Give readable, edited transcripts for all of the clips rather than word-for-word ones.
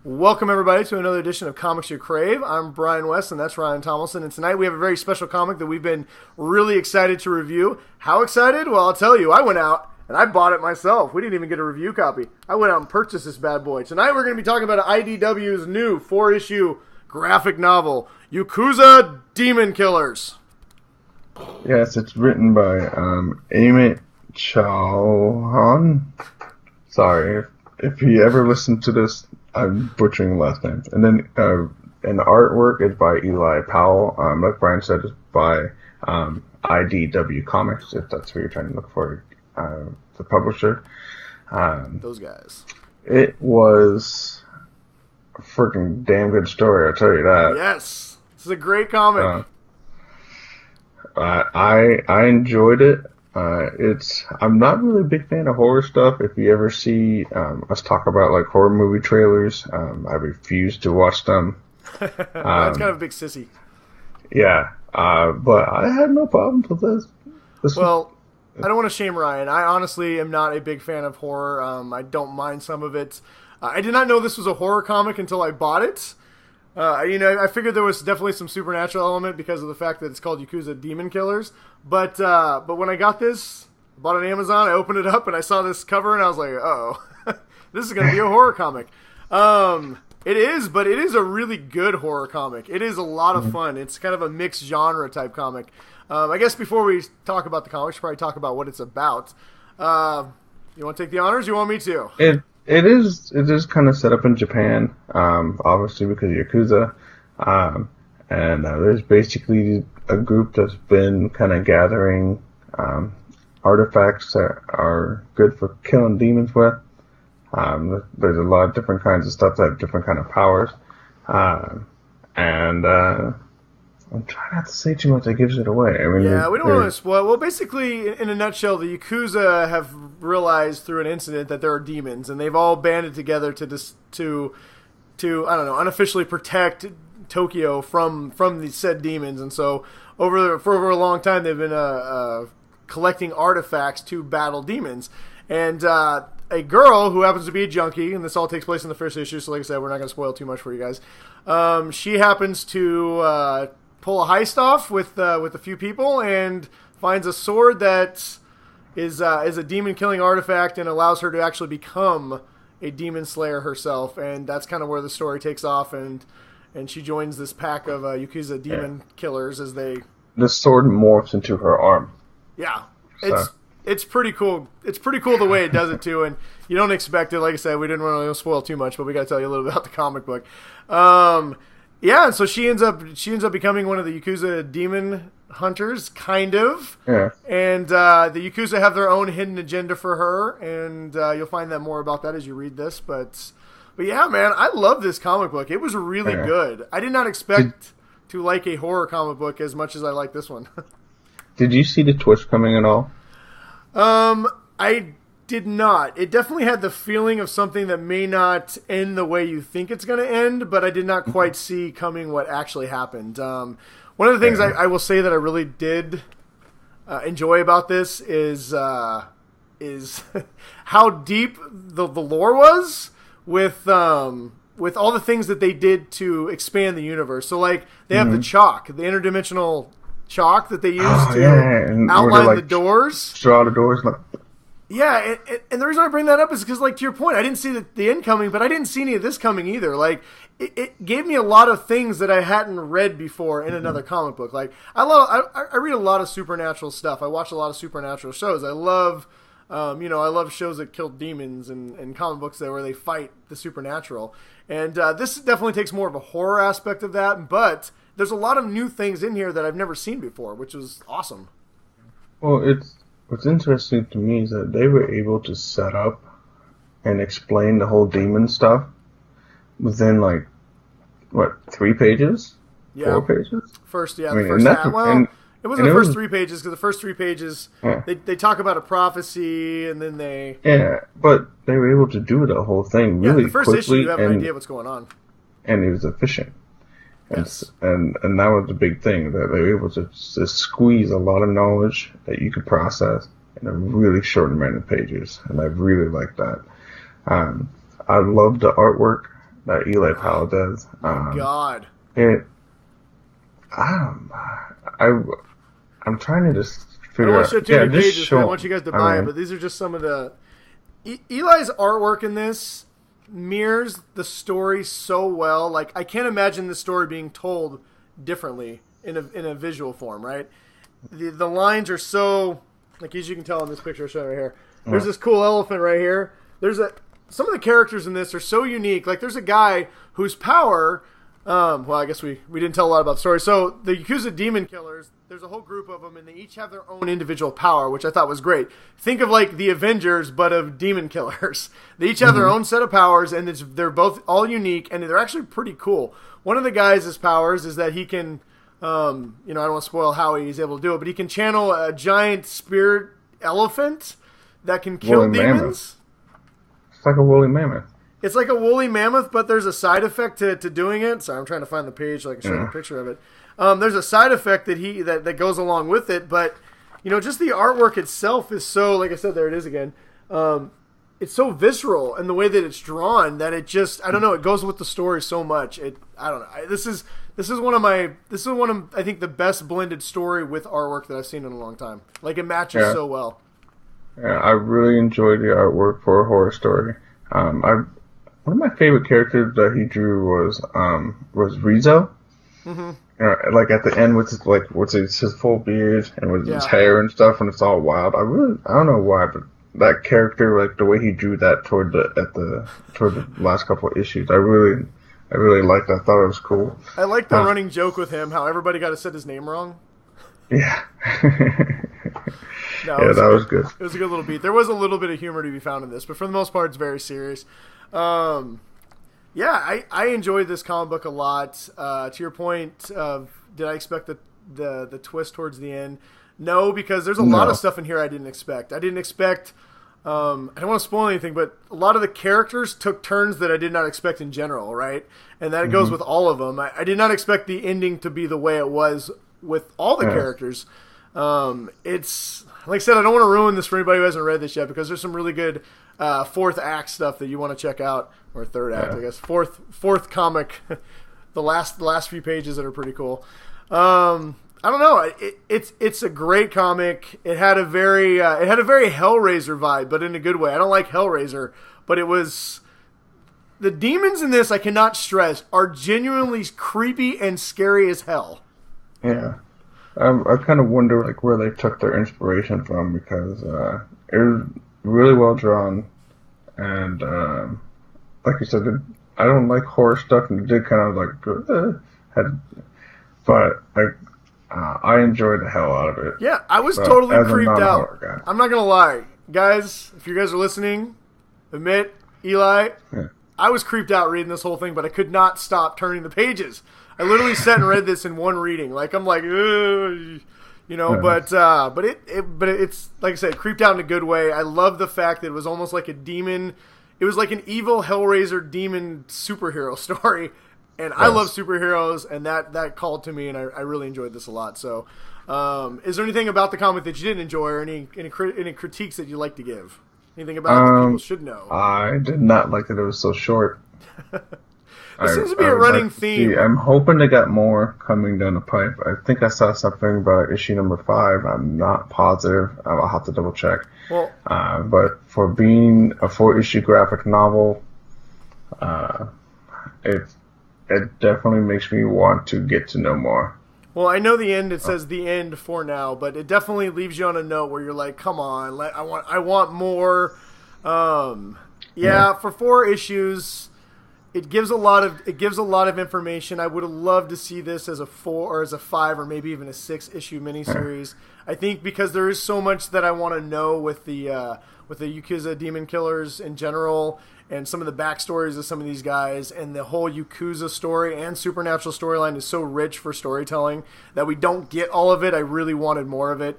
Welcome, everybody, to another edition of Comics You Crave. I'm Brian West, and that's Ryan Tomlinson. And tonight we have a very special comic that we've been really excited to review. How excited? Well, I'll tell you. I went out, and I bought it myself. We didn't even get a review copy. I went out and purchased this bad boy. Tonight we're going to be talking about IDW's new 4-issue graphic novel, Yakuza Demon Killers. Yes, it's written by Amit Chauhan. Sorry, if you ever listen to this, I'm butchering the last name. And then and the artwork is by Eli Powell. Like Brian said, it's by IDW Comics, if that's what you're trying to look for, the publisher. Those guys. It was a freaking damn good story, I'll tell you that. Yes, this is a great comic. I enjoyed it. I'm not really a big fan of horror stuff. If you ever see us talk about like horror movie trailers, I refuse to watch them. It's kind of a big sissy. Yeah, but I had no problems with this. Well, I don't want to shame Ryan. I honestly am not a big fan of horror. I don't mind some of it. I did not know this was a horror comic until I bought it. I figured there was definitely some supernatural element because of the fact that it's called Yakuza Demon Killers. But when I got this, bought it on Amazon, I opened it up and I saw this cover and I was like, oh, this is going to be a horror comic. It is, but it is a really good horror comic. It is a lot of fun. It's kind of a mixed genre type comic. I guess before we talk about the comic, we should probably talk about what it's about. You want to take the honors? You want me to? It is kind of set up in Japan, obviously because of Yakuza, and there's basically a group that's been kind of gathering artifacts that are good for killing demons with. There's a lot of different kinds of stuff that have different kind of powers, and I'm trying not to say too much that gives it away. I mean, yeah, we don't want to spoil. Well, basically, in a nutshell, the Yakuza have realized through an incident that there are demons, and they've all banded together to I don't know, unofficially protect Tokyo from these said demons. And so, for over a long time, they've been collecting artifacts to battle demons. And a girl who happens to be a junkie, and this all takes place in the first issue, so like I said, we're not going to spoil too much for you guys. She happens to pull a heist off with a few people and finds a sword that is a demon-killing artifact and allows her to actually become a demon slayer herself. And that's kind of where the story takes off, and she joins this pack of Yakuza demon killers as they... The sword morphs into her arm. Yeah, it's pretty cool. It's pretty cool the way it does it, too, and you don't expect it. Like I said, we didn't want to spoil too much, but we got to tell you a little bit about the comic book. Yeah, and so she ends up becoming one of the Yakuza demon hunters, kind of. Yeah. And the Yakuza have their own hidden agenda for her, and you'll find out more about that as you read this. But yeah, man, I love this comic book. It was really good. I did not expect to like a horror comic book as much as I like this one. Did you see the twist coming at all? I did not. It definitely had the feeling of something that may not end the way you think it's going to end, but I did not quite see coming what actually happened. One of the things I will say that I really did enjoy about this is how deep the lore was with all the things that they did to expand the universe. So, like, they have the chalk, the interdimensional chalk that they use to outline the doors. Draw the doors. Yeah, and the reason I bring that up is because, like, to your point, I didn't see the end coming, but I didn't see any of this coming either. Like, it gave me a lot of things that I hadn't read before in another comic book. Like, I read a lot of supernatural stuff. I watch a lot of supernatural shows. I love, I love shows that kill demons and comic books where they fight the supernatural. And this definitely takes more of a horror aspect of that, but there's a lot of new things in here that I've never seen before, which was awesome. Well, what's interesting to me is that they were able to set up and explain the whole demon stuff within, like, 3 pages? Yeah. 4 pages? First half. Well, it wasn't the first 3 pages, because the first 3 pages, they talk about a prophecy, and then they... Yeah, but they were able to do the whole thing really quickly. The first issue, you have an idea what's going on. And it was efficient. Yes. And that was the big thing, that they were able to squeeze a lot of knowledge that you could process in a really short amount of pages, and I really liked that. I love the artwork. that Eli Powell does. God. I'm trying to just I figure don't want out. to show too many pages. Show, I want you guys to buy it, but these are just some of the... Eli's artwork in this mirrors the story so well. Like, I can't imagine the story being told differently in a visual form, right? The lines are so... Like, as you can tell in this picture shown right here. There's this cool elephant right here. Some of the characters in this are so unique. Like, there's a guy whose power... well, I guess we didn't tell a lot about the story. So, the Yakuza demon killers, there's a whole group of them, and they each have their own individual power, which I thought was great. Think of, like, the Avengers, but of demon killers. They each have their own set of powers, and they're both all unique, and they're actually pretty cool. One of the guys' powers is that he can... I don't want to spoil how he's able to do it, but he can channel a giant spirit elephant that can kill demons. Mammoth. It's like a woolly mammoth. It's like a woolly mammoth, but there's a side effect to doing it. Sorry, I'm trying to find the page so I can show you a picture of it. There's a side effect that goes along with it, but just the artwork itself is so, like I said, there it is again. It's so visceral, and the way that it's drawn that it just, I don't know, it goes with the story so much. I don't know. This is one of I think the best blended story with artwork that I've seen in a long time. Like, it matches so well. Yeah, I really enjoyed the artwork for a horror story. One of my favorite characters that he drew was Rizzo. Mm-hmm. Like at the end with his full beard and with his hair and stuff, and it's all wild. I don't know why, but that character, like the way he drew that toward the last couple of issues, I really liked it. I thought it was cool. I like the running joke with him, how everybody got to say his name wrong. Yeah. That was good. It was a good little beat. There was a little bit of humor to be found in this, but for the most part, it's very serious. I enjoyed this comic book a lot. To your point of, did I expect the twist towards the end? No, because there's a lot of stuff in here I didn't expect. I didn't expect... I don't want to spoil anything, but a lot of the characters took turns that I did not expect in general, right? And that goes with all of them. I did not expect the ending to be the way it was with all the characters. It's... Like I said, I don't want to ruin this for anybody who hasn't read this yet, because there's some really good fourth act stuff that you want to check out, or third act, I guess. Fourth comic, the last few pages that are pretty cool. I don't know. It's a great comic. It had a very Hellraiser vibe, but in a good way. I don't like Hellraiser, but it was... The demons in this, I cannot stress, are genuinely creepy and scary as hell. Yeah. I kind of wonder where they took their inspiration from, because it was really well drawn, and like you said, I don't like horror stuff, and it did kind of but I enjoyed the hell out of it. Yeah, I was totally creeped out. I'm not gonna lie, guys. If you guys are listening, Amit, Eli, I was creeped out reading this whole thing, but I could not stop turning the pages. I literally sat and read this in one reading. I'm like, but it's, like I said, creeped out in a good way. I love the fact that it was almost like a demon. It was like an evil Hellraiser demon superhero story. And I love superheroes, and that called to me, and I really enjoyed this a lot. So, is there anything about the comic that you didn't enjoy, or any critiques that you'd like to give? Anything about it that people should know? I did not like that it was so short. It seems to be a running theme. I'm hoping to get more coming down the pipe. I think I saw something about issue number 5. I'm not positive. I'll have to double check. Well, but for being a 4-issue graphic novel, it definitely makes me want to get to know more. Well, I know the end. It says the end for now, but it definitely leaves you on a note where you're like, "Come on, I want more." For 4 issues. It gives a lot of information. I would have loved to see this as a 4 or as a 5 or maybe even a 6-issue miniseries. I think because there is so much that I want to know with the Yakuza demon killers in general, and some of the backstories of some of these guys, and the whole Yakuza story and supernatural storyline is so rich for storytelling that we don't get all of it. I really wanted more of it.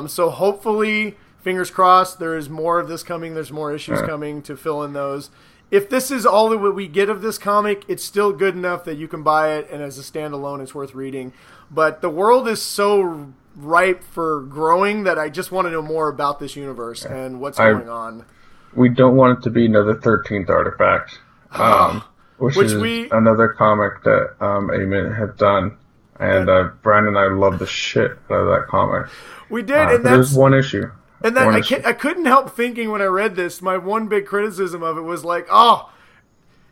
So hopefully, fingers crossed, there is more of this coming. There's more issues coming to fill in those. If this is all that we get of this comic, it's still good enough that you can buy it, and as a standalone, it's worth reading. But the world is so ripe for growing that I just want to know more about this universe and what's going on. We don't want it to be another 13th artifact. which is another comic that Amit had done, and Brandon and I love the shit out of that comic. We did, and there's one issue. And that I couldn't help thinking when I read this, my one big criticism of it was like, the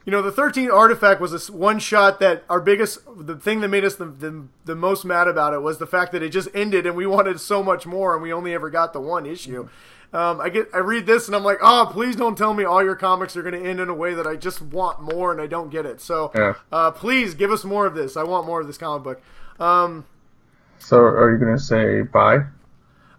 13th Artifact was this one shot that the thing that made us the most mad about it was the fact that it just ended and we wanted so much more and we only ever got the one issue. I read this and I'm like, please don't tell me all your comics are going to end in a way that I just want more and I don't get it. So please give us more of this. I want more of this comic book. So are you going to say bye?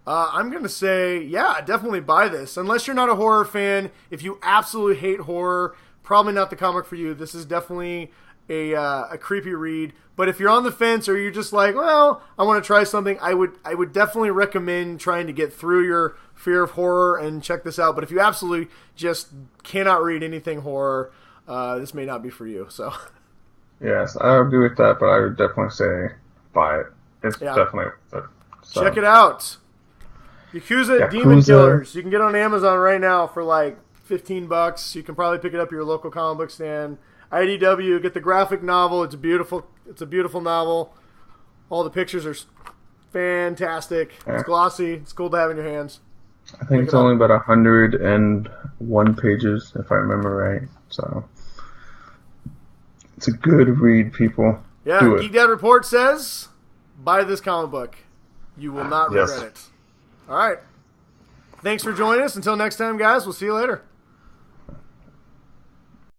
I'm going to say, yeah, definitely buy this. Unless you're not a horror fan, if you absolutely hate horror, probably not the comic for you. This is definitely a creepy read. But if you're on the fence or you're just like, well, I want to try something, I would definitely recommend trying to get through your fear of horror and check this out. But if you absolutely just cannot read anything horror, this may not be for you. So, yes, I agree with that, but I would definitely say buy it. It's definitely worth it. So. Check it out. Yakuza Demon Killers. You can get it on Amazon right now for like $15. You can probably pick it up at your local comic book stand. IDW, get the graphic novel. It's a beautiful novel. All the pictures are fantastic. Yeah. It's glossy. It's cool to have in your hands. I think it's only about 101 pages, if I remember right. So it's a good read, people. Yeah, Geek Dad Report says, buy this comic book. You will not regret it. All right. Thanks for joining us. Until next time, guys, we'll see you later.